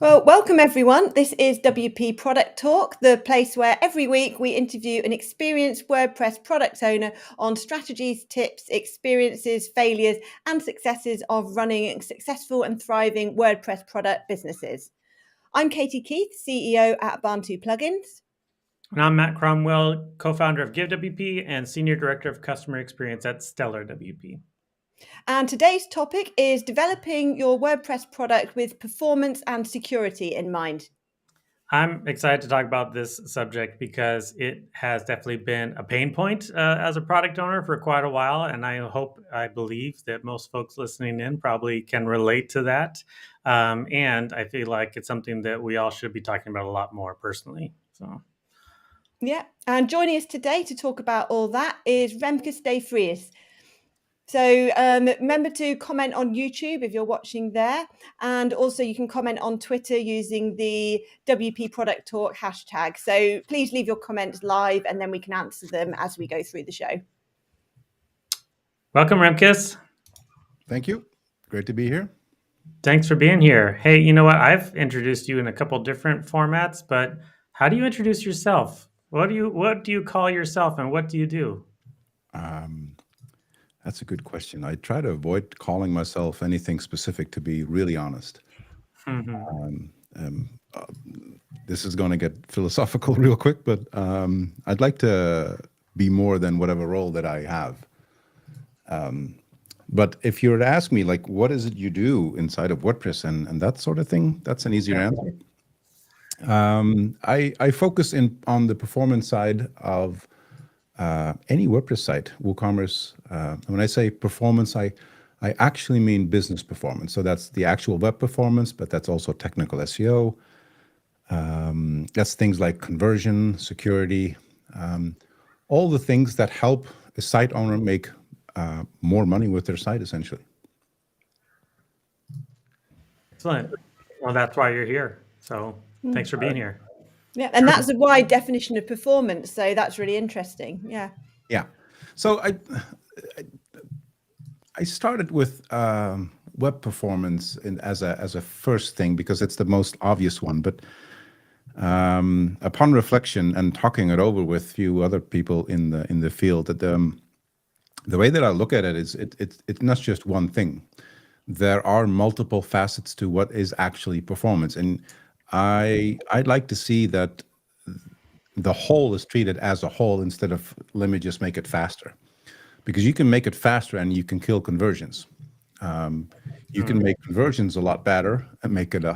Well, welcome everyone. This is WP Product Talk, the place where every week we interview an experienced WordPress product owner on strategies, tips, experiences, failures, and successes of running successful and thriving WordPress product businesses. I'm Katie Keith, CEO at Bantu Plugins. And I'm Matt Cromwell, co-founder of GiveWP and Senior Director of Customer Experience at Stellar WP. And today's topic is developing your WordPress product with performance and security in mind. I'm excited to talk about this subject because it has definitely been a pain point as a product owner for quite a while. And I believe that most folks listening in probably can relate to that. And I feel like it's something that we all should be talking about a lot more personally. Yeah, and joining us today to talk about all that is Remkus de Vries. So remember to comment on YouTube if you're watching there. And also you can comment on Twitter using the WP Product Talk hashtag. So please leave your comments live and then we can answer them as we go through the show. Welcome, Remkus. Thank you. Great to be here. Thanks for being here. Hey, you know what? I've introduced you in a couple different formats, but how do you introduce yourself? What do you call yourself and what do you do? That's a good question. I try to avoid calling myself anything specific, to be really honest. This is going to get philosophical real quick, but I'd like to be more than whatever role that I have. But if you were to ask me, like, what is it you do inside of WordPress and that sort of thing, that's an easier answer. I focus on the performance side of any WordPress site, WooCommerce. When I say performance, I actually mean business performance. So that's the actual web performance, but that's also technical SEO. That's things like conversion, security, all the things that help a site owner make more money with their site, essentially. Excellent. Well, that's why you're here. So thanks for being here. Yeah, and that's a wide definition of performance. So that's really interesting. Yeah. Yeah. So I started with web performance as a first thing because it's the most obvious one. But upon reflection and talking it over with a few other people in the field, that the way that I look at it is it's not just one thing. There are multiple facets to what is actually performance, and I'd like to see that the whole is treated as a whole instead of let me just make it faster, because you can make it faster and you can kill conversions. You can make conversions a lot better and make it a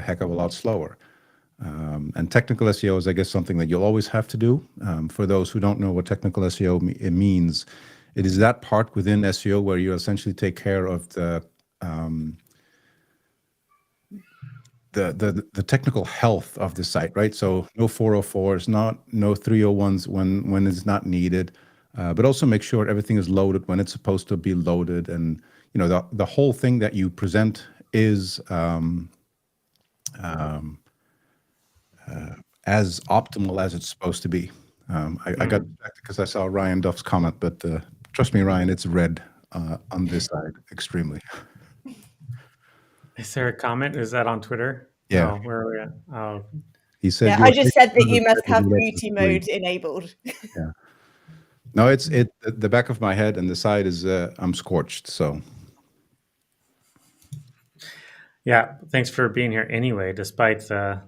heck of a lot slower. And technical SEO is, I guess, something that you'll always have to do. For those who don't know what technical SEO means, it is that part within SEO where you essentially take care of the technical health of the site, right? So no 404s, no 301s when it's not needed, but also make sure everything is loaded when it's supposed to be loaded, and the whole thing that you present is as optimal as it's supposed to be. I got distracted because I saw Ryan Duff's comment, but trust me, Ryan, it's red on this side extremely. Is there a comment? Is that on Twitter? Yeah. Oh, where are we at? Oh. He said, yeah, I just said that you must have beauty mode enabled. Yeah. No, it's the back of my head and the side is I'm scorched. So. Yeah, thanks for being here anyway, despite the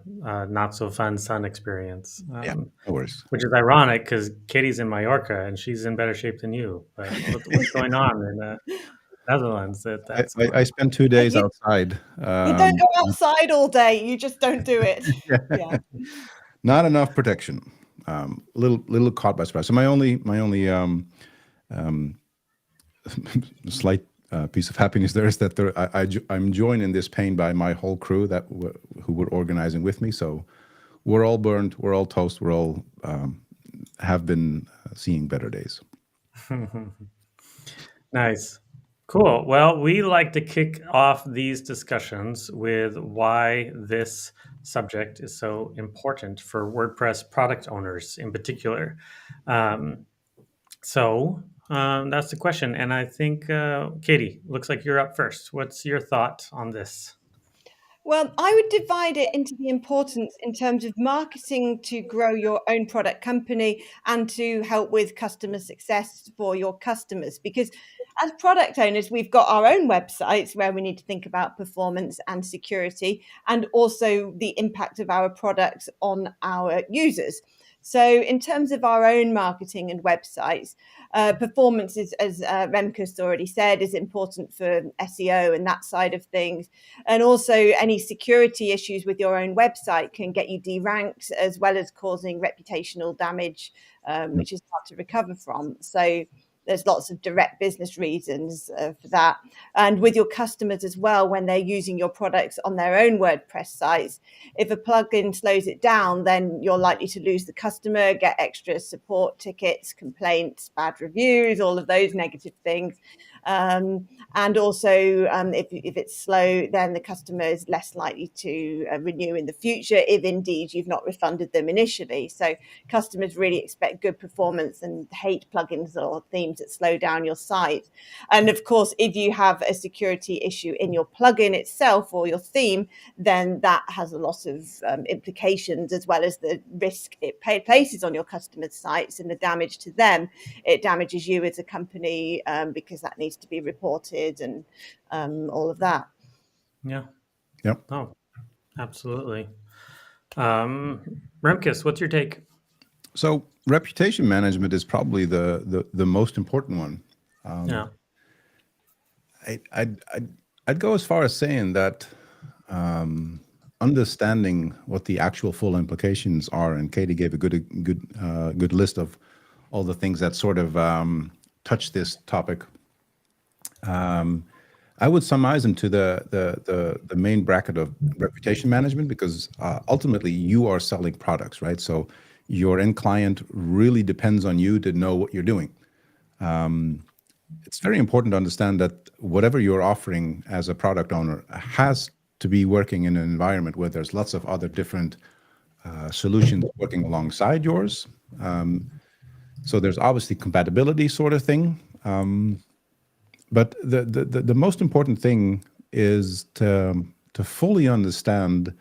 not so fun sun experience. Yeah, no worries. Which is ironic because Katie's in Mallorca and she's in better shape than you. But what's going on in the Netherlands? I spent 2 days outside. You don't go outside all day. You just don't do it. Yeah. Not enough protection. Little caught by surprise. So my only slight piece of happiness there is that I'm joined in this pain by my whole crew who were organizing with me. So we're all burned, we're all toast, we're all have been seeing better days. Nice. Cool. Well, we like to kick off these discussions with why this subject is so important for WordPress product owners in particular. So that's the question. And I think, Katie, looks like you're up first. What's your thought on this? Well, I would divide it into the importance in terms of marketing to grow your own product company and to help with customer success for your customers. Because as product owners, we've got our own websites where we need to think about performance and security and also the impact of our products on our users. So, in terms of our own marketing and websites, performance is, as Remkus already said, is important for SEO and that side of things. And also, any security issues with your own website can get you deranked, as well as causing reputational damage, which is hard to recover from. So there's lots of direct business reasons for that. And with your customers as well, when they're using your products on their own WordPress sites, if a plugin slows it down, then you're likely to lose the customer, get extra support tickets, complaints, bad reviews, all of those negative things. And also, if it's slow, then the customer is less likely to renew in the future, if indeed you've not refunded them initially. So customers really expect good performance and hate plugins or themes that slow down your site. And of course, if you have a security issue in your plugin itself or your theme, then that has a lot of implications, as well as the risk it places on your customers' sites and the damage to them. It damages you as a company because that needs to be reported and all of that. Yeah. Yep. Oh, absolutely. Remkus, what's your take? So reputation management is probably the most important one. Yeah. I'd go as far as saying that understanding what the actual full implications are, and Katie gave a good list of all the things that sort of touch this topic. I would summarize them to the main bracket of reputation management, because ultimately you are selling products, right? So your end client really depends on you to know what you're doing. It's very important to understand that whatever you're offering as a product owner has to be working in an environment where there's lots of other different solutions working alongside yours. So there's obviously compatibility sort of thing. But the most important thing is to fully understand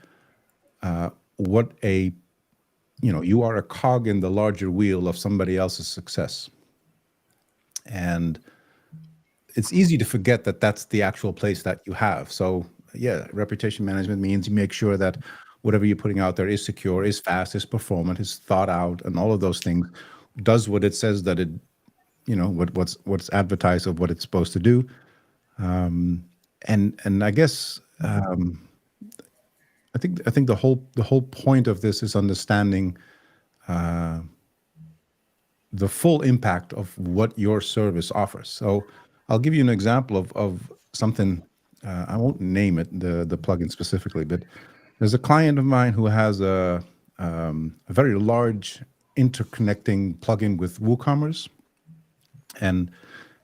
what you are a cog in the larger wheel of somebody else's success. And it's easy to forget that that's the actual place that you have. So yeah, reputation management means you make sure that whatever you're putting out there is secure, is fast, is performant, is thought out, and all of those things, does what it says that it, what's advertised of what it's supposed to do. And I guess I think the whole point of this is understanding the full impact of what your service offers. So I'll give you an example of something. I won't name it, the plugin specifically, but there's a client of mine who has a very large interconnecting plugin with WooCommerce, and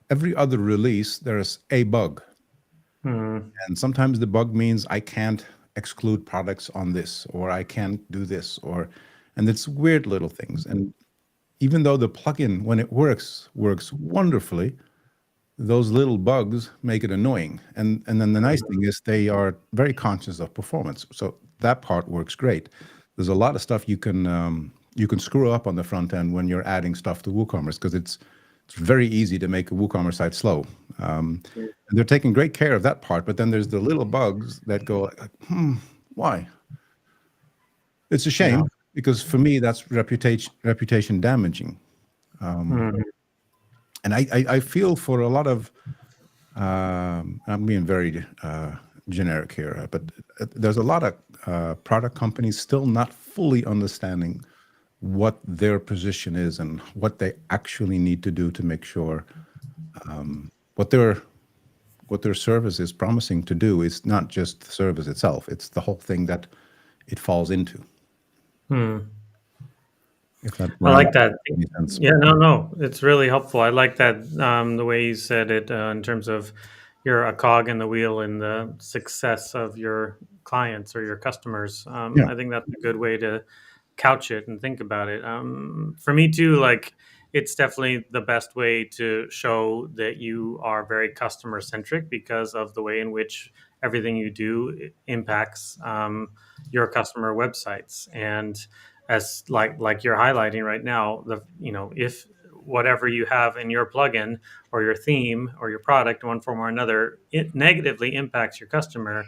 every other release there's a bug. And sometimes the bug means I can't exclude products on this, or I can't do this, and it's weird little things. And even though the plugin, when it works wonderfully, those little bugs make it annoying. And then the nice thing is they are very conscious of performance. So that part works great. There's a lot of stuff you can screw up on the front end when you're adding stuff to WooCommerce, because it's very easy to make a WooCommerce site slow. And they're taking great care of that part, but then there's the little bugs that go like, why? It's a shame, because for me, that's reputation damaging. And I feel for a lot of, I'm being very generic here, but there's a lot of product companies still not fully understanding what their position is and what they actually need to do to make sure what their service is promising to do is not just the service itself, it's the whole thing that it falls into. If that I like that. makes sense. Yeah, no, it's really helpful. I like that, the way you said it, in terms of you're a cog in the wheel in the success of your clients or your customers. Yeah. I think that's a good way to couch it and think about it. For me too, like it's definitely the best way to show that you are very customer centric because of the way in which everything you do impacts your customer websites. And as like you're highlighting right now, if whatever you have in your plugin or your theme or your product in one form or another, it negatively impacts your customer,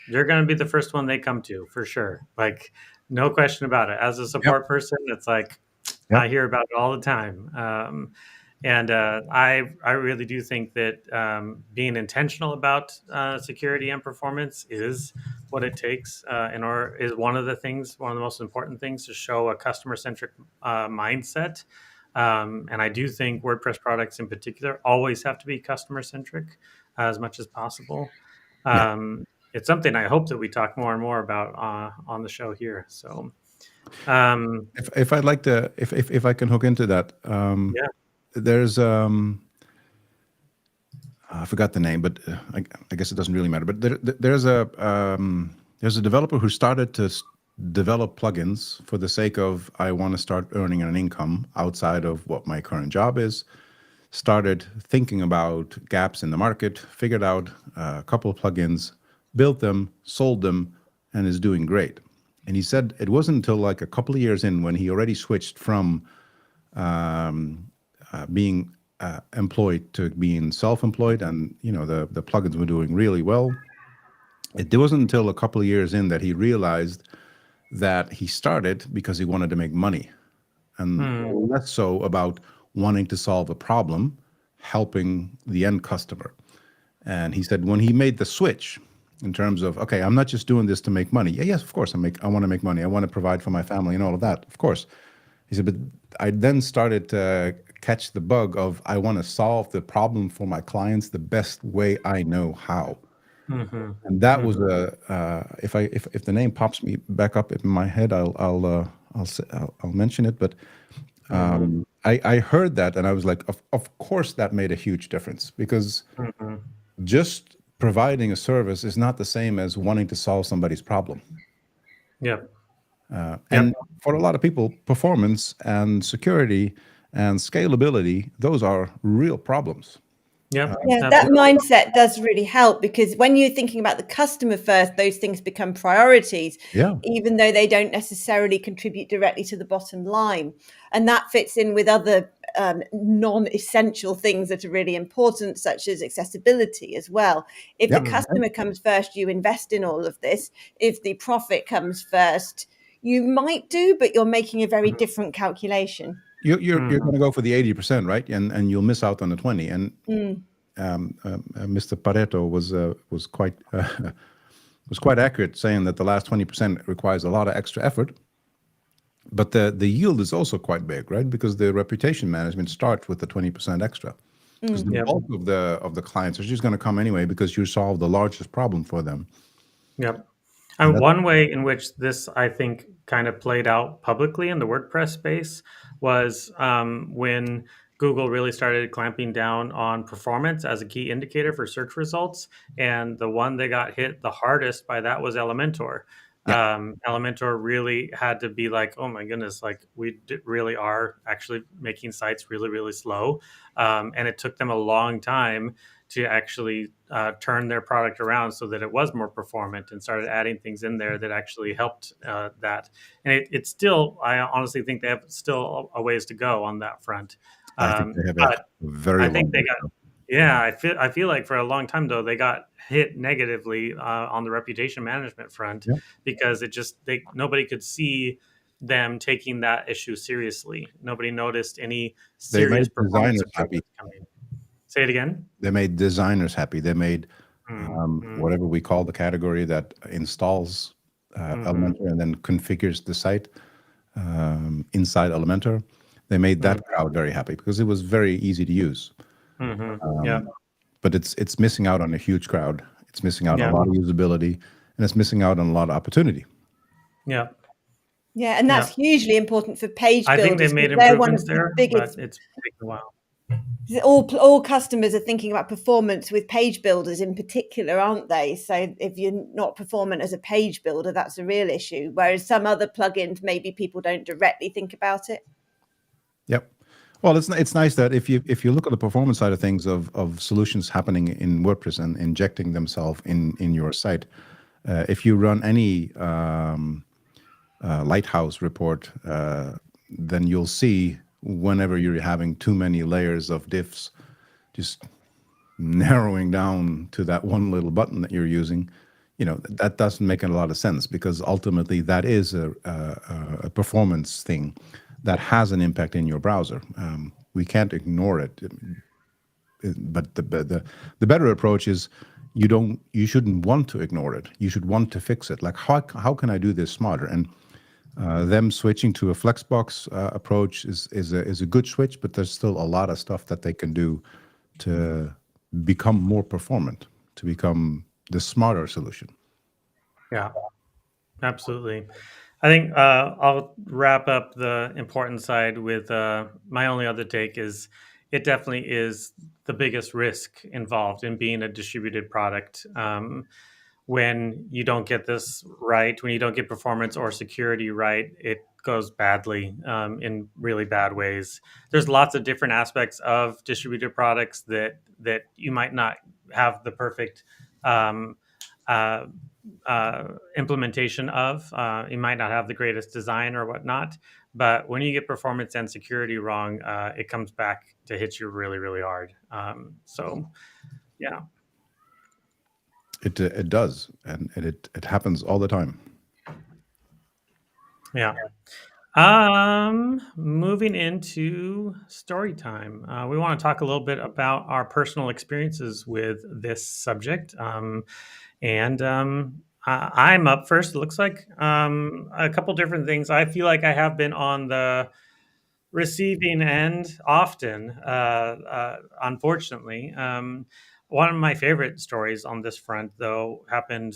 you're going to be the first one they come to for sure. Like, no question about it. As a support person, it's like, I hear about it all the time. And I really do think that being intentional about security and performance is what it takes is one of the most important things to show a customer-centric mindset. And I do think WordPress products in particular always have to be customer-centric as much as possible. It's something I hope that we talk more and more about on the show here. So, If I'd like to, if I can hook into that, there's I forgot the name, but I guess it doesn't really matter. But there's a developer who started to develop plugins for the sake of, I want to start earning an income outside of what my current job is. Started thinking about gaps in the market, figured out a couple of plugins, built them, sold them, and is doing great. And he said it wasn't until like a couple of years in, when he already switched from being employed to being self-employed, and the plugins were doing really well. It wasn't until a couple of years in that he realized that he started because he wanted to make money, and less so about wanting to solve a problem, helping the end customer. And he said when he made the switch in terms of, okay, I'm not just doing this to make money. Yes, of course, I want to make money. I want to provide for my family and all of that, of course. He said, but I then started to catch the bug of, I want to solve the problem for my clients the best way I know how. And that was if the name pops me back up in my head, I'll mention it. But I heard that and I was like, of course that made a huge difference, because just providing a service is not the same as wanting to solve somebody's problem. And for a lot of people, performance and security and scalability, those are real problems. That mindset does really help, because when you're thinking about the customer first, those things become priorities, even though they don't necessarily contribute directly to the bottom line. And that fits in with other non-essential things that are really important, such as accessibility as well. If the customer comes first, you invest in all of this. If the profit comes first, you might do, but you're making a very different calculation. You're going to go for the 80%, right? And you'll miss out on the 20. And Mr. Pareto was quite accurate, saying that the last 20% requires a lot of extra effort. But the yield is also quite big, right? Because the reputation management starts with the 20% extra. Because the bulk of the clients are just going to come anyway, because you solve the largest problem for them. And one way in which this, I think, kind of played out publicly in the WordPress space was when Google really started clamping down on performance as a key indicator for search results. And the one that got hit the hardest by that was Elementor. Elementor really had to be like, oh my goodness, like we really are actually making sites really, really slow. And it took them a long time to actually turn their product around so that it was more performant, and started adding things in there that actually helped that. And it's still, I honestly think they have still a ways to go on that front. I think they have a very long way to go. I feel like for a long time though, they got hit negatively on the reputation management front, because nobody could see them taking that issue seriously. Nobody noticed any serious performance improvements coming. Say it again. They made designers happy. They made whatever we call the category that installs Elementor and then configures the site inside Elementor. They made that crowd very happy because it was very easy to use. But it's missing out on a huge crowd. It's missing out on a lot of usability, and it's missing out on a lot of opportunity. And that's hugely important for page builders. I think they made improvements there, but it's taken a while. All customers are thinking about performance with page builders in particular, aren't they? So if you're not performant as a page builder, that's a real issue. Whereas some other plugins, maybe people don't directly think about it. Well, it's nice that if you look at the performance side of things of solutions happening in WordPress and injecting themselves in your site, if you run any Lighthouse report, then you'll see whenever you're having too many layers of diffs, just narrowing down to that one little button that you're using, that doesn't make a lot of sense, because ultimately that is a performance thing that has an impact in your browser. We can't ignore it, but the better approach is you shouldn't want to ignore it. You should want to fix it. Like, how can I do this smarter? And them switching to a Flexbox approach is a good switch, but there's still a lot of stuff that they can do to become more performant, to become the smarter solution. Yeah, absolutely. I think I'll wrap up the important side with my only other take is it definitely is the biggest risk involved in being a distributed product. When you don't get this right, when you don't get performance or security right, it goes badly in really bad ways. There's lots of different aspects of distributed products that you might not have the perfect uh, implementation of. You might not have the greatest design or whatnot, but when you get performance and security wrong, it comes back to hit you really, really hard. So, yeah. It does, and it happens all the time. Yeah. Moving into story time, we want to talk a little bit about our personal experiences with this subject. I'm up first. It looks like a couple different things. I feel like I have been on the receiving end often, unfortunately. One of my favorite stories on this front, though, happened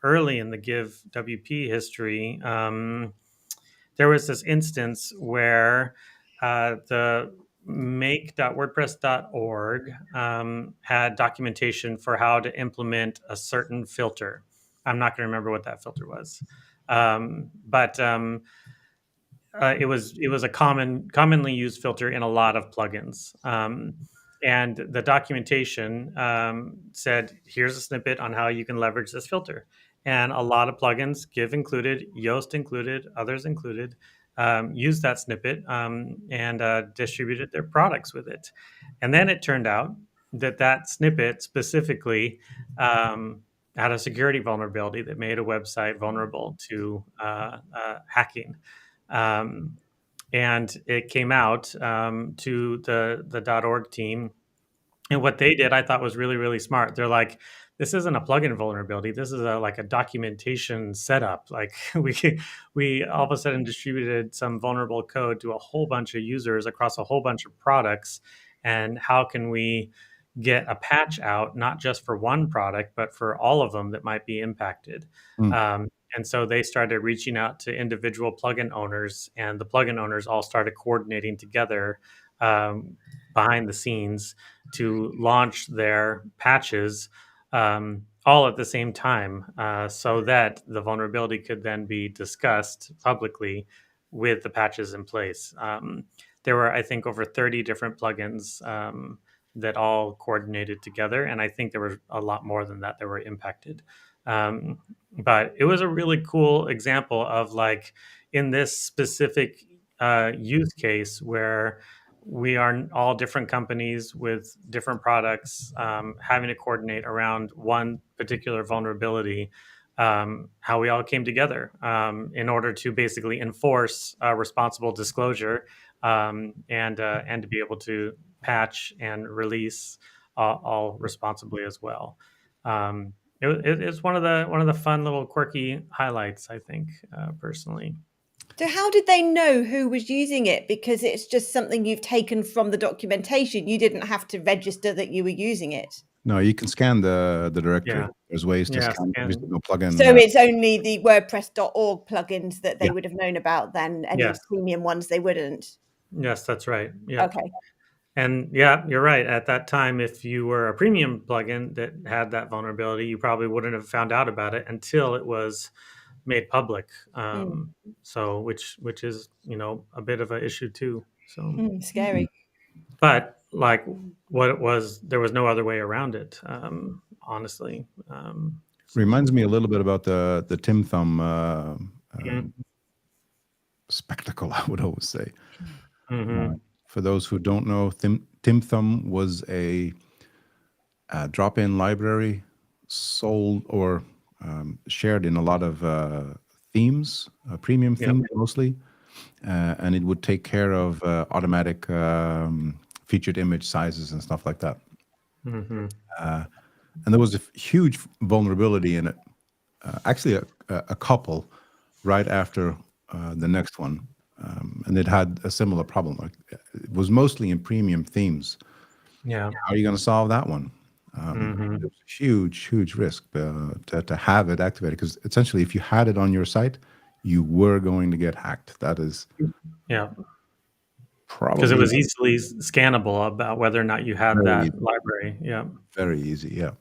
early in the Give WP history. There was this instance where the make.wordpress.org had documentation for how to implement a certain filter. I'm not going to remember what that filter was, but it was a commonly used filter in a lot of plugins. And the documentation said, here's a snippet on how you can leverage this filter. And a lot of plugins, Give included, Yoast included, others included, used that snippet and distributed their products with it. And then it turned out that snippet specifically had a security vulnerability that made a website vulnerable to hacking. And it came out to the .org team, and what they did I thought was really, really smart. They're like, this isn't a plugin vulnerability. This is like a documentation setup. Like we all of a sudden distributed some vulnerable code to a whole bunch of users across a whole bunch of products. And how can we get a patch out, not just for one product, but for all of them that might be impacted? And so they started reaching out to individual plugin owners, and the plugin owners all started coordinating together behind the scenes to launch their patches all at the same time, so that the vulnerability could then be discussed publicly with the patches in place. There were, I think, over 30 different plugins that all coordinated together, and I think there were a lot more than that were impacted. But it was a really cool example of, like, in this specific use case where we are all different companies with different products having to coordinate around one particular vulnerability, how we all came together in order to basically enforce responsible disclosure and to be able to patch and release all responsibly as well. It's one of the fun little quirky highlights, I think, personally. So how did they know who was using it? Because it's just something you've taken from the documentation. You didn't have to register that you were using it. No, you can scan the directory. Yeah. There's ways to Yeah, scan every scan. single plugin. So it's only the WordPress.org plugins that they Yeah. would have known about then. Any Yes. premium ones they wouldn't. Yes, that's right. Yeah. Okay. And yeah, you're right. At that time, if you were a premium plugin that had that vulnerability, you probably wouldn't have found out about it until it was made public. So which is, a bit of an issue too. So, Scary. but like what it was, there was no other way around it. Honestly, Reminds me a little bit about the Tim Thumb Mhm. spectacle, I would always say. Mhm. For those who don't know, Tim Thumb was a drop-in library sold or shared in a lot of themes, premium Yep. themes mostly, and it would take care of automatic featured image sizes and stuff like that. Mhm. And there was a huge vulnerability in it. Actually, a couple right after the next one, and it had a similar problem. Like, it was mostly in premium themes. Yeah. How are you going to solve that one? Mhm. It was a huge risk to have it activated, because essentially, if you had it on your site, you were going to get hacked. That is Yeah. Because probably it was easily scannable about whether or not you had very, that library. Yeah. very easy. Yeah.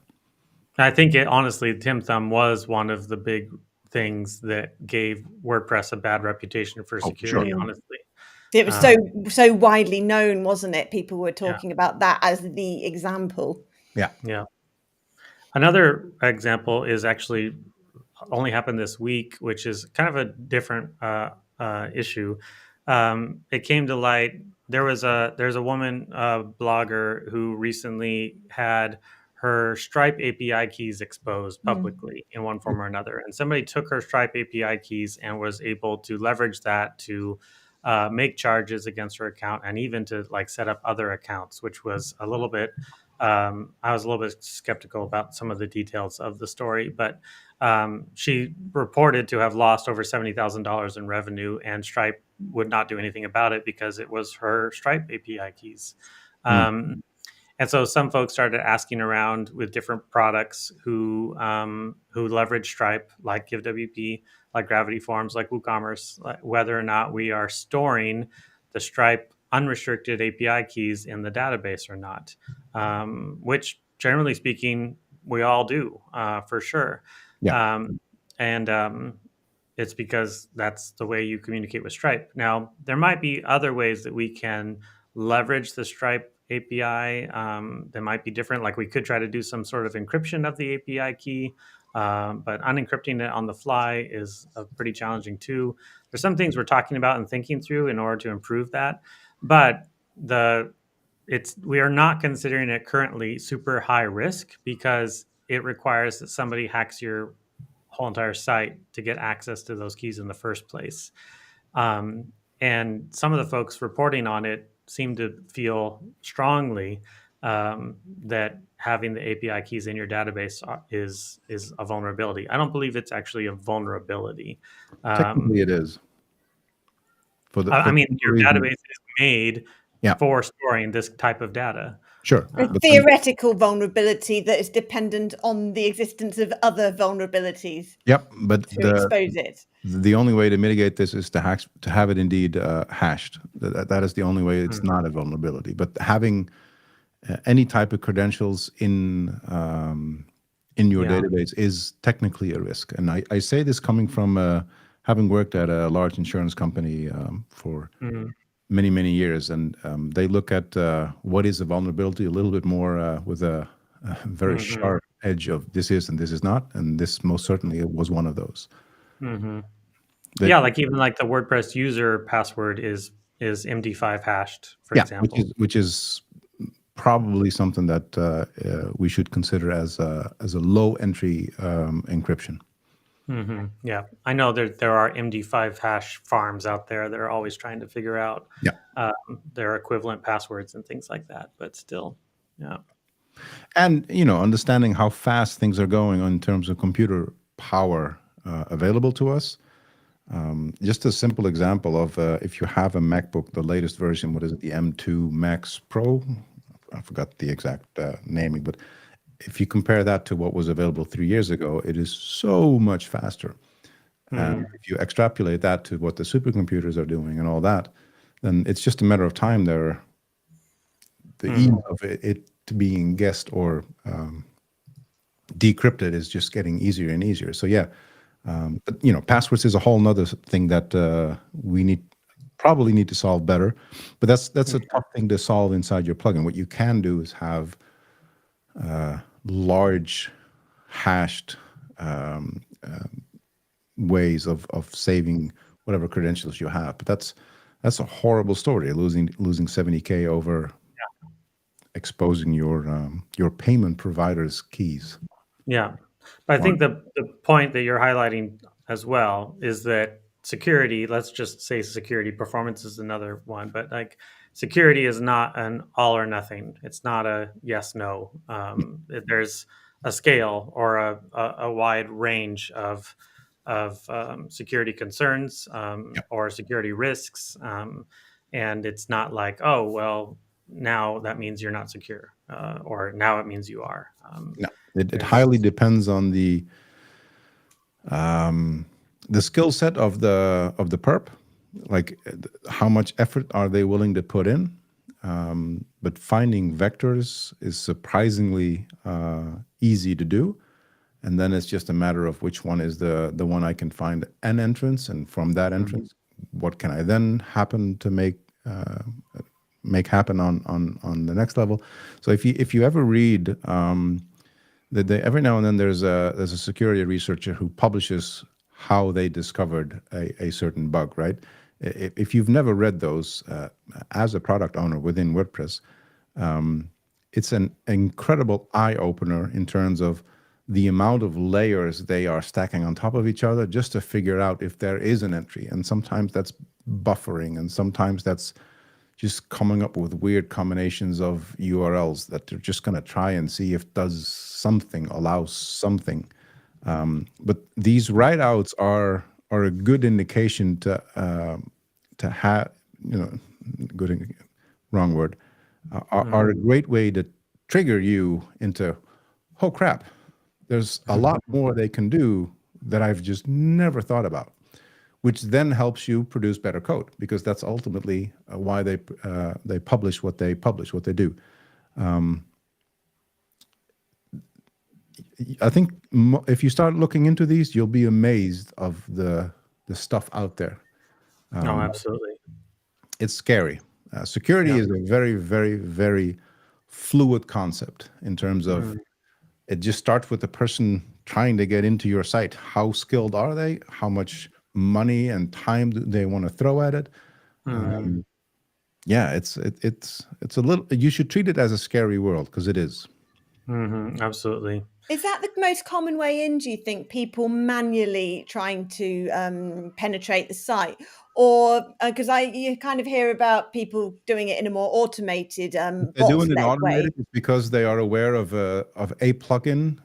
I think honestly, Tim Thumb was one of the big things that gave WordPress a bad reputation for Oh, for sure. security, honestly. It was so widely known, wasn't it? People were Yeah. talking about that as the example. Yeah. Yeah. Another example is actually only happened this week, which is kind of a different issue. It came to light. There's a woman blogger who recently had her Stripe API keys exposed publicly in one form or another, and somebody took her Stripe API keys and was able to leverage that to make charges against her account, and even to like set up other accounts, which was a little bit. I was a little bit skeptical about some of the details of the story, but she reported to have lost over $70,000 in revenue, and Stripe would not do anything about it because it was her Stripe API keys. And so some folks started asking around with different products who leverage Stripe, like GiveWP, like Gravity Forms, like WooCommerce, whether or not we are storing the Stripe unrestricted API keys in the database or not, which generally speaking, we all do for sure. Yeah. And it's because that's the way you communicate with Stripe. Now, there might be other ways that we can leverage the Stripe API that might be different. Like we could try to do some sort of encryption of the API key, but unencrypting it on the fly is pretty challenging too. There's some things we're talking about and thinking through in order to improve that, but we are not considering it currently super high risk because it requires that somebody hacks your whole entire site to get access to those keys in the first place. And some of the folks reporting on it seem to feel strongly that having the API keys in your database is a vulnerability. I don't believe it's actually a vulnerability. Technically, it is. I mean, your reason. database is made Yeah. for storing this type of data. Sure. A But theoretical vulnerability that is dependent on the existence of other vulnerabilities Yep. But to expose it. the only way to mitigate this is to have it indeed hashed. That is the only way. It's not a vulnerability. But having any type of credentials in your database is technically a risk. And I say this coming from having worked at a large insurance company for many years, and they look at what is a vulnerability a little bit more with a very sharp edge of this is and this is not, and this most certainly was one of those. Like even like the WordPress user password is MD5 hashed, for example. which is probably something that we should consider as a low entry encryption. Yeah, I know there are MD5 hash farms out there that are always trying to figure out their equivalent passwords and things like that, but still, yeah. And understanding how fast things are going in terms of computer power available to us. Just a simple example of if you have a MacBook, the latest version, what is it, the M2 Max Pro? I forgot the exact naming, but if you compare that to what was available 3 years ago, it is so much faster. And if you extrapolate that to what the supercomputers are doing and all that, then it's just a matter of time there. The ease of it being guessed or decrypted is just getting easier and easier. So yeah, but passwords is a whole nother thing that we need probably need to solve better. But that's a tough thing to solve inside your plugin. What you can do is have large hashed ways of saving whatever credentials you have. But that's a horrible story, losing 70K over exposing your payment provider's keys. Yeah. But I think the point that you're highlighting as well is that security, let's just say security, performance is another one, but like security is not an all or nothing. It's not a yes, no. There's a scale or a wide range of security concerns or security risks. And it's not like, oh, well, now that means you're not secure or now it means you are. No, it highly depends on the skill set of the perp, like how much effort are they willing to put in. But finding vectors is surprisingly easy to do, and then it's just a matter of which one is the one I can find an entrance, and from that entrance, what can I then happen to make happen on the next level. So if you ever read that every now and then there's a security researcher who publishes how they discovered a certain bug, right? If you've never read those as a product owner within WordPress, it's an incredible eye-opener in terms of the amount of layers they are stacking on top of each other just to figure out if there is an entry. And sometimes that's buffering, and sometimes that's just coming up with weird combinations of URLs that they're just going to try and see if does something, allows something. But these write-outs are a good indication to have, wrong word, are a great way to trigger you into, oh crap, there's a lot more they can do that I've just never thought about, which then helps you produce better code, because that's ultimately why they publish what they do. I think if you start looking into these, you'll be amazed of the stuff out there. No, absolutely. It's scary. Security is a very, very, very fluid concept in terms of it just starts with the person trying to get into your site. How skilled are they? How much money and time do they want to throw at it? Yeah, it's a little. You should treat it as a scary world, because it is. Absolutely. Is that the most common way in, do you think, people manually trying to penetrate the site? Or because you kind of hear about people doing it in a more automated They're doing it bot-led way. automated because they are aware of a plugin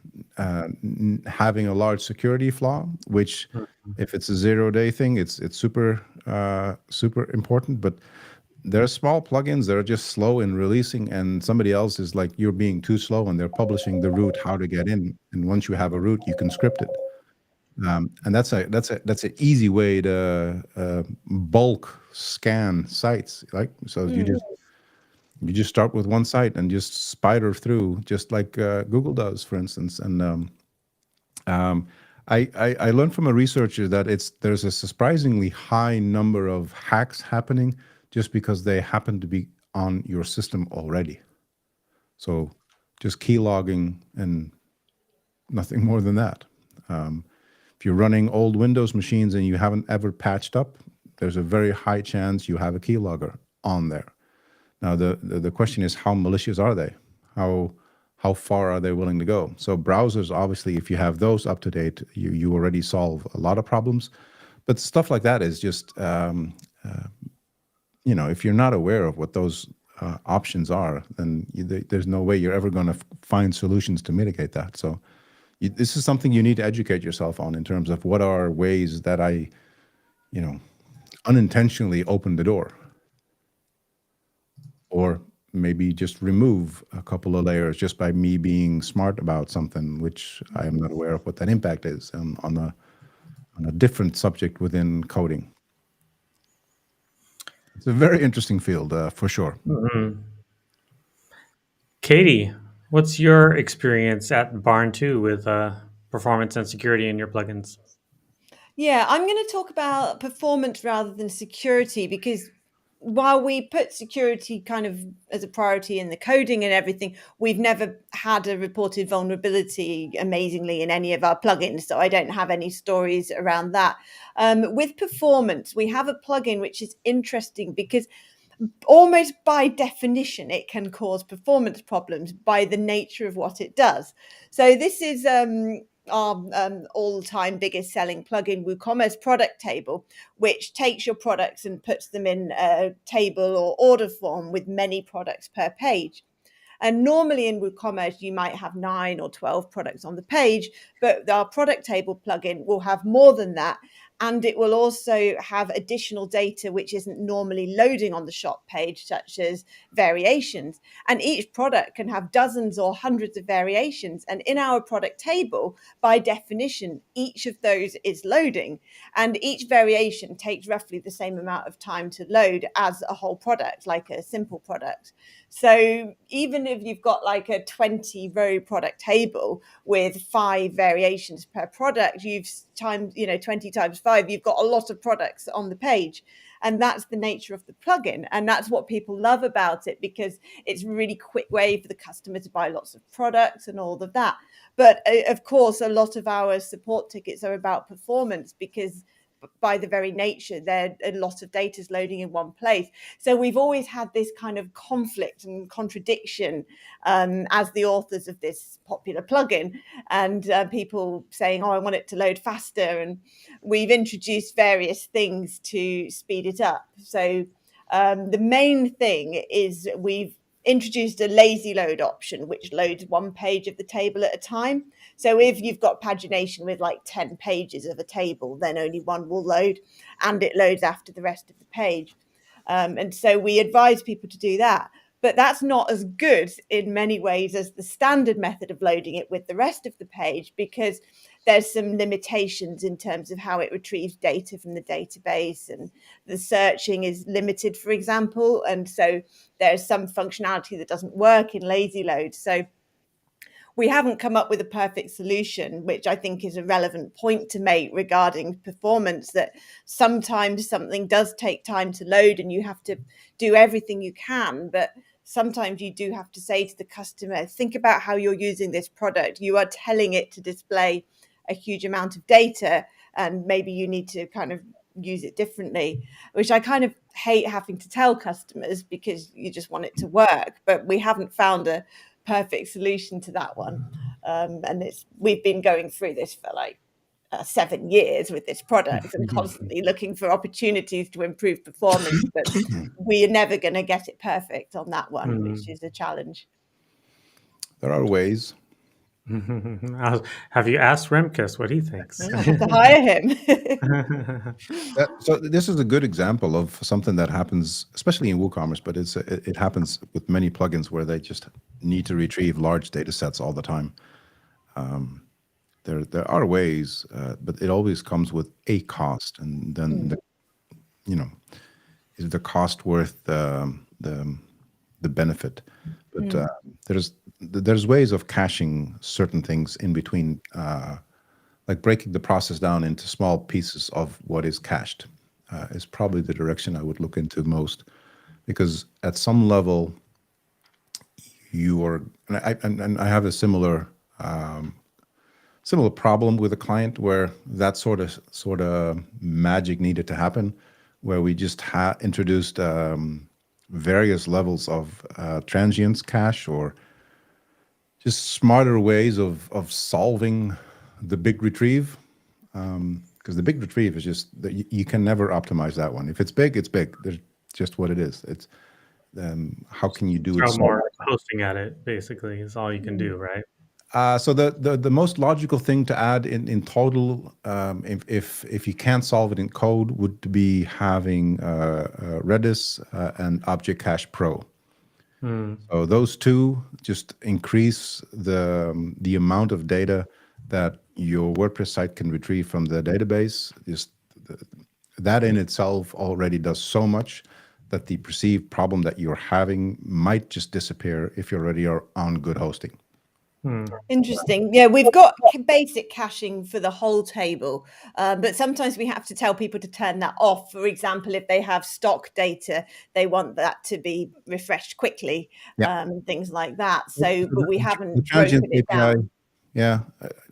having a large security flaw, which if it's a 0-day thing, it's super important. But there are small plugins that are just slow in releasing, and somebody else is like, you're being too slow, and they're publishing the route how to get in. And once you have a route, you can script it. And that's an easy way to bulk scan sites. Like, so you just start with one site and just spider through, just like Google does, for instance. And I learned from a researcher that there's a surprisingly high number of hacks happening just because they happen to be on your system already. So just keylogging and nothing more than that. If you're running old Windows machines and you haven't ever patched up, there's a very high chance you have a keylogger on there. Now, the question is, how malicious are they? How far are they willing to go? So browsers, obviously, if you have those up to date, you already solve a lot of problems. But stuff like that is just, if you're not aware of what those options are, then there's no way you're ever going to find solutions to mitigate that. So this is something you need to educate yourself on in terms of what are ways that I, unintentionally open the door. Or maybe just remove a couple of layers just by me being smart about something, which I am not aware of what that impact is on a different subject within coding. It's a very interesting field, for sure. Katie, what's your experience at Barn 2 with performance and security in your plugins? Yeah, I'm going to talk about performance rather than security, because while we put security kind of as a priority in the coding and everything, we've never had a reported vulnerability, amazingly, in any of our plugins. So I don't have any stories around that. With performance, we have a plugin which is interesting because almost by definition, it can cause performance problems by the nature of what it does. So this is our all-time biggest selling plugin, WooCommerce product table, which takes your products and puts them in a table or order form with many products per page. And normally in WooCommerce, you might have 9 or 12 products on the page, but our product table plugin will have more than that. And it will also have additional data which isn't normally loading on the shop page, such as variations. And each product can have dozens or hundreds of variations. And in our product table, by definition, each of those is loading. And each variation takes roughly the same amount of time to load as a whole product, like a simple product. So even if you've got like a 20 row product table with 5 variations per product, you've times, 20 times 5, you've got a lot of products on the page. And that's the nature of the plugin. And that's what people love about it, because it's a really quick way for the customer to buy lots of products and all of that. But of course, a lot of our support tickets are about performance, because by the very nature, there a lot of data is loading in one place. So we've always had this kind of conflict and contradiction as the authors of this popular plugin, and people saying, oh, I want it to load faster. And we've introduced various things to speed it up. So the main thing is we've introduced a lazy load option, which loads one page of the table at a time. So if you've got pagination with like 10 pages of a table, then only one will load, and it loads after the rest of the page. And so we advise people to do that. But that's not as good in many ways as the standard method of loading it with the rest of the page, because there's some limitations in terms of how it retrieves data from the database, and the searching is limited, for example. And so there's some functionality that doesn't work in lazy load. So we haven't come up with a perfect solution, which I think is a relevant point to make regarding performance, that sometimes something does take time to load and you have to do everything you can. But sometimes you do have to say to the customer, think about how you're using this product. You are telling it to display a huge amount of data, and maybe you need to kind of use it differently, which I kind of hate having to tell customers, because you just want it to work. But we haven't found a perfect solution to that one. And we've been going through this for like 7 years with this product, and constantly looking for opportunities to improve performance, but we are never going to get it perfect on that one, which is a challenge. There are ways. Have you asked Remkus what he thinks? I have to hire him. So this is a good example of something that happens, especially in WooCommerce, but it happens with many plugins where they just need to retrieve large data sets all the time. There are ways, but it always comes with a cost, and then is the cost worth the benefit? But there's ways of caching certain things in between, like breaking the process down into small pieces of what is cached is probably the direction I would look into most, because at some level you are, and I have a similar problem with a client where that sort of magic needed to happen, where we just introduced various levels of transients cache, or just smarter ways of solving the big retrieve, because the big retrieve is just that you can never optimize that one. If it's big, it's big. There's just what it is. It's how can you do it? Throw more hosting at it, basically, is all you can do, right? So the most logical thing to add in total, if you can't solve it in code, would be having Redis and Object Cache Pro. So those two just increase the amount of data that your WordPress site can retrieve from the database. That in itself already does so much that the perceived problem that you're having might just disappear if you already are on good hosting. Interesting. Yeah, we've got basic caching for the whole table, but sometimes we have to tell people to turn that off. For example, if they have stock data, they want that to be refreshed quickly, and things like that. So, but we The haven't transient broken it API, down. yeah,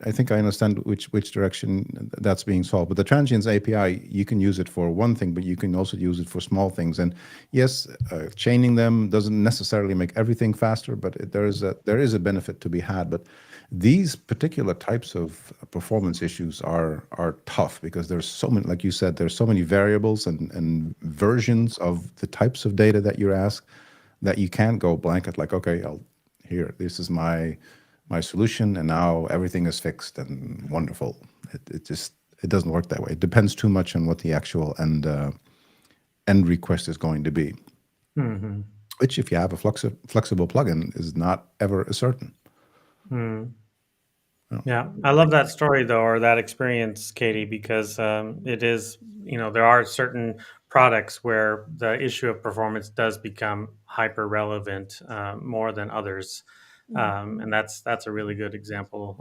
I think I understand which direction that's being solved. But the transients API, you can use it for one thing, but you can also use it for small things. And yes, chaining them doesn't necessarily make everything faster, but there is a benefit to be had. But these particular types of performance issues are tough because there's so many, like you said, there's so many variables and versions of the types of data that you're asked that you can't go blanket like, okay, this is my solution, and now everything is fixed and wonderful. It doesn't work that way. It depends too much on what the actual end request is going to be. Which, if you have a flexible plugin, is not ever certain. Yeah, I love that story though, or that experience, Katie, because it is, there are certain products where the issue of performance does become hyper relevant more than others. And that's a really good example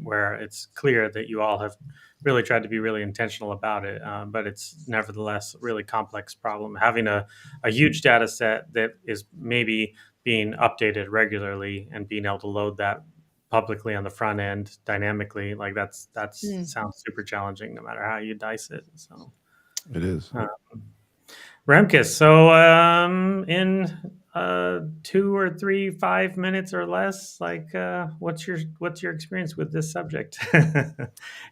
where it's clear that you all have really tried to be really intentional about it, but it's nevertheless a really complex problem. Having a huge data set that is maybe being updated regularly and being able to load that publicly on the front end dynamically, like that's sounds super challenging no matter how you dice it. So it is. Remkus, so in 2 or 3, 5 minutes or less, like what's your experience with this subject?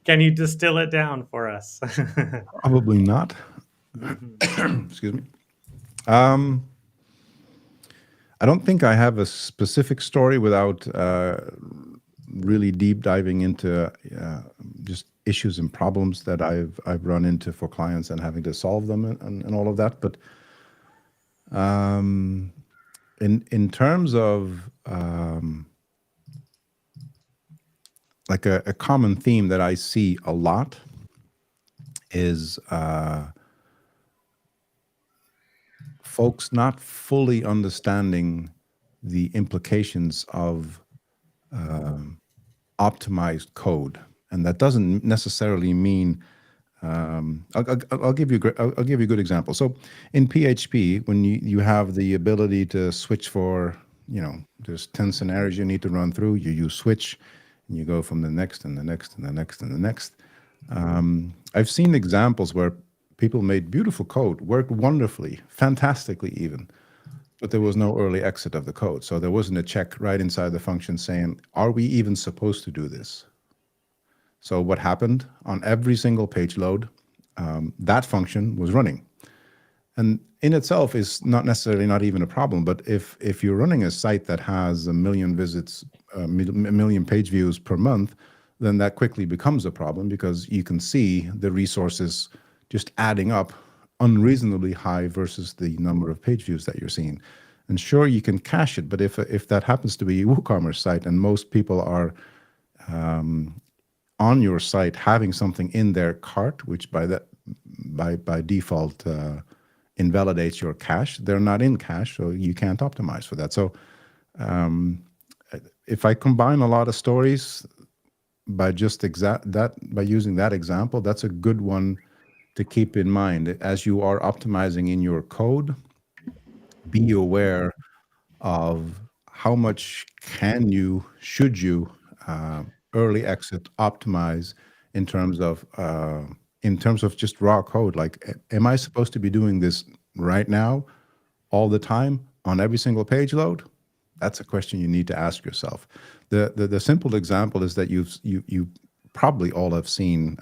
Can you distill it down for us? Probably not. Excuse me. I don't think I have a specific story without really deep diving into just issues and problems that I've run into for clients and having to solve them and all of that. But in terms of like a common theme that I see a lot is folks not fully understanding the implications of optimized code, and that doesn't necessarily mean. I'll give you a good example. So in PHP, when you have the ability to switch for, there's 10 scenarios you need to run through. You use switch, and you go from the next and the next and the next and the next. I've seen examples where people made beautiful code, worked wonderfully, fantastically even, but there was no early exit of the code. So there wasn't a check right inside the function saying, are we even supposed to do this? So what happened on every single page load, that function was running. And in itself is not necessarily not even a problem, but if you're running a site that has 1 million visits, 1 million page views per month, then that quickly becomes a problem because you can see the resources just adding up unreasonably high versus the number of page views that you're seeing. And sure, you can cache it, but if that happens to be a WooCommerce site and most people are on your site having something in their cart, which by default invalidates your cache, they're not in cache, so you can't optimize for that. So if I combine a lot of stories by just by using that example, that's a good one to keep in mind as you are optimizing in your code. Be aware of how much should you early exit optimize in terms of just raw code. Like, am I supposed to be doing this right now, all the time, on every single page load? That's a question you need to ask yourself. The simple example is that you probably all have seen.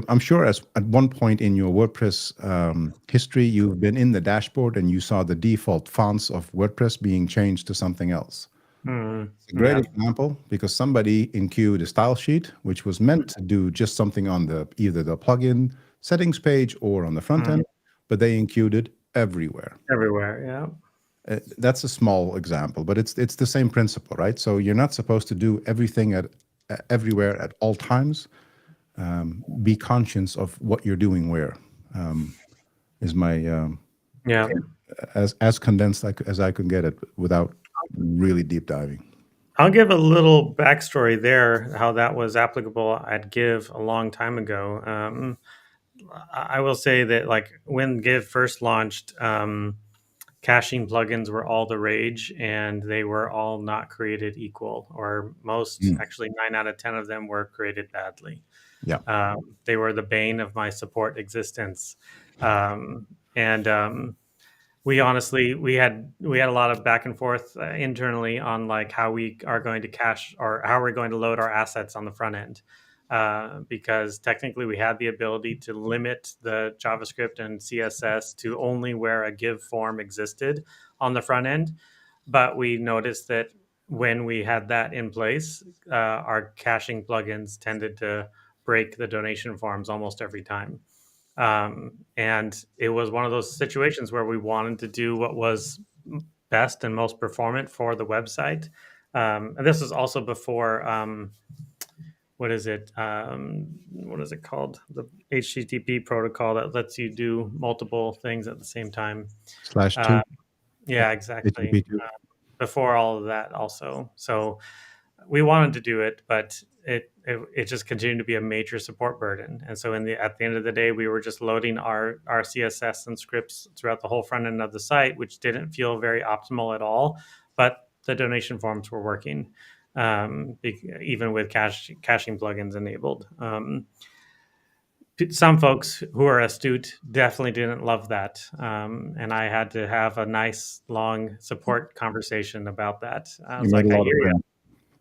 I'm sure at one point in your WordPress history, you've been in the dashboard and you saw the default fonts of WordPress being changed to something else. It's a great example because somebody enqueued a style sheet, which was meant to do just something on either the plugin settings page or on the front end, but they enqueued it everywhere. Everywhere, yeah. That's a small example, but it's the same principle, right? So you're not supposed to do everything everywhere at all times. Be conscious of what you're doing where. Is my as condensed as I can get it without really deep diving. I'll give a little backstory there, how that was applicable at Give a long time ago. I will say that like when Give first launched, caching plugins were all the rage, and they were all not created equal, or most, actually 9 out of 10 of them were created badly. Yeah. They were the bane of my support existence. And we honestly we had a lot of back and forth internally on like how we are going to cache or how we're going to load our assets on the front end, because technically we had the ability to limit the JavaScript and CSS to only where a give form existed on the front end, but we noticed that when we had that in place, our caching plugins tended to break the donation forms almost every time. And it was one of those situations where we wanted to do what was best and most performant for the website. And this was also before, what is it called? The HTTP protocol that lets you do multiple things at the same time. /2. Yeah, exactly. HTTP2. Before all of that also. So we wanted to do it, but it just continued to be a major support burden. And so at the end of the day, we were just loading our CSS and scripts throughout the whole front end of the site, which didn't feel very optimal at all. But the donation forms were working, even with caching plugins enabled. Some folks who are astute definitely didn't love that. And I had to have a nice, long support conversation about that. I was like, I hear you.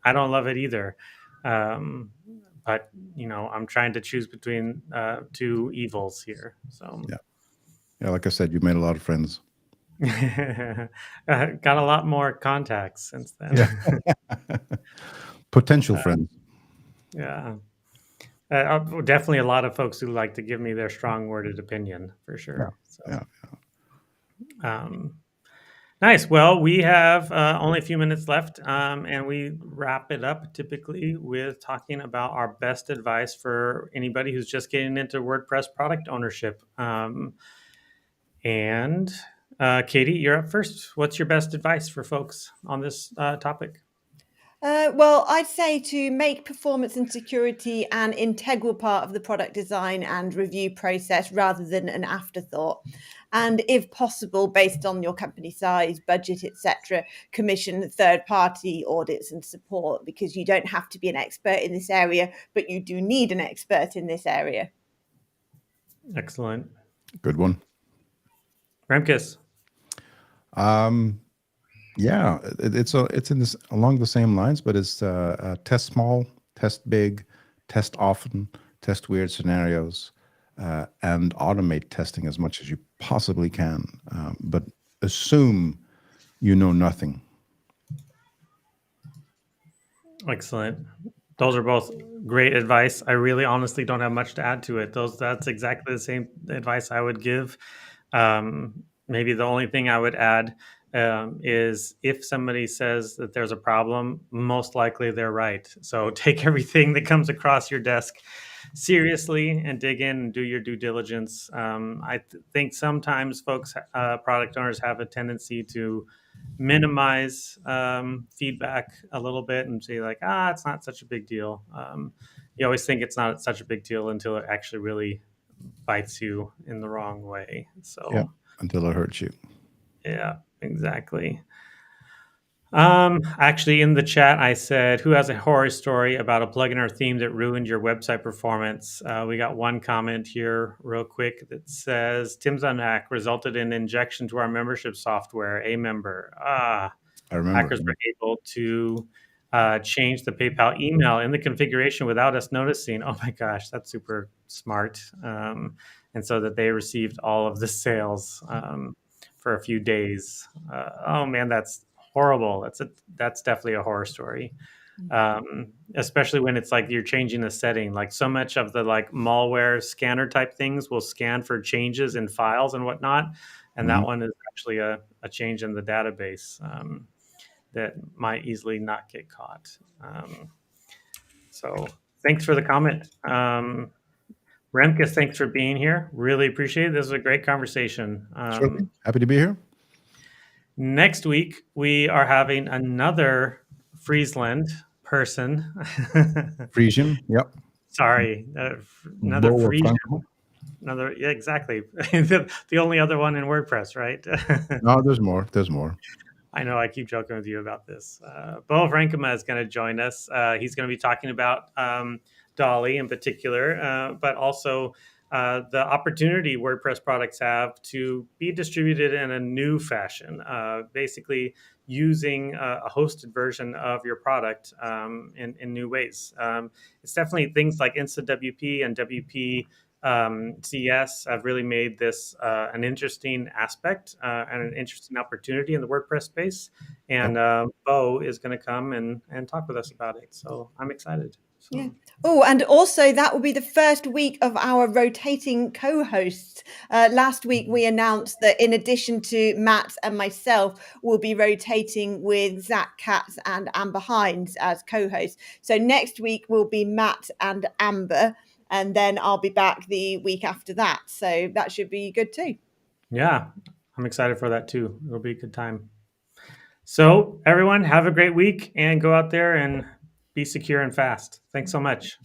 I don't love it either. But, I'm trying to choose between two evils here. So yeah, like I said, you made a lot of friends. Got a lot more contacts since then. Yeah. Potential friends. Yeah. Definitely a lot of folks who like to give me their strong worded opinion, for sure. Nice. Well, we have only a few minutes left, and we wrap it up typically with talking about our best advice for anybody who's just getting into WordPress product ownership. And Katie, you're up first. What's your best advice for folks on this topic? Well, I'd say to make performance and security an integral part of the product design and review process rather than an afterthought. And if possible, based on your company size, budget, etc., commission third-party audits and support, because you don't have to be an expert in this area, but you do need an expert in this area. Excellent. Good one. Remkus. Yeah, it's in this along the same lines, but it's test small, test big, test often, test weird scenarios, and automate testing as much as you possibly can. But assume you know nothing. Excellent. Those are both great advice. I really honestly don't have much to add to it. That's exactly the same advice I would give. Maybe the only thing I would add is if somebody says that there's a problem, most likely they're right. So take everything that comes across your desk seriously and dig in and do your due diligence. I think sometimes folks, product owners, have a tendency to minimize feedback a little bit and say like, it's not such a big deal. You always think it's not such a big deal until it actually really bites you in the wrong way. So yeah, until it hurts you. Yeah, exactly. Actually, in the chat, I said, who has a horror story about a plugin or theme that ruined your website performance? We got one comment here real quick that says, Tim's unpack resulted in injection to our membership software, a member. I remember. Hackers were able to change the PayPal email in the configuration without us noticing. Oh my gosh, that's super smart. And so that they received all of the sales for a few days. Oh man, that's horrible. That's definitely a horror story. Especially when it's like you're changing a setting. Like so much of the like malware scanner type things will scan for changes in files and whatnot. And that one is actually a change in the database that might easily not get caught. So thanks for the comment. Remkus, thanks for being here. Really appreciate it. This was a great conversation. Sure. Happy to be here. Next week, we are having another Friesland person. Frisian, yep. Sorry, another Bo of Frisian. Frankrijk. Another, yeah, exactly. The only other one in WordPress, right? No, there's more. There's more. I know I keep joking with you about this. Bo Frankema is going to join us. He's going to be talking about Dolly in particular, but also the opportunity WordPress products have to be distributed in a new fashion, basically using a hosted version of your product in new ways. It's definitely things like Instant WP and WP CS have really made this an interesting aspect and an interesting opportunity in the WordPress space. And Bo is going to come and talk with us about it. So I'm excited. So. Yeah. Oh, and also that will be the first week of our rotating co-hosts. Last week we announced that in addition to Matt and myself, we'll be rotating with Zach Katz and Amber Hines as co-hosts. So next week will be Matt and Amber, and then I'll be back the week after that. So that should be good too. Yeah, I'm excited for that too. It'll be a good time. So everyone, have a great week and go out there and be secure and fast. Thanks so much.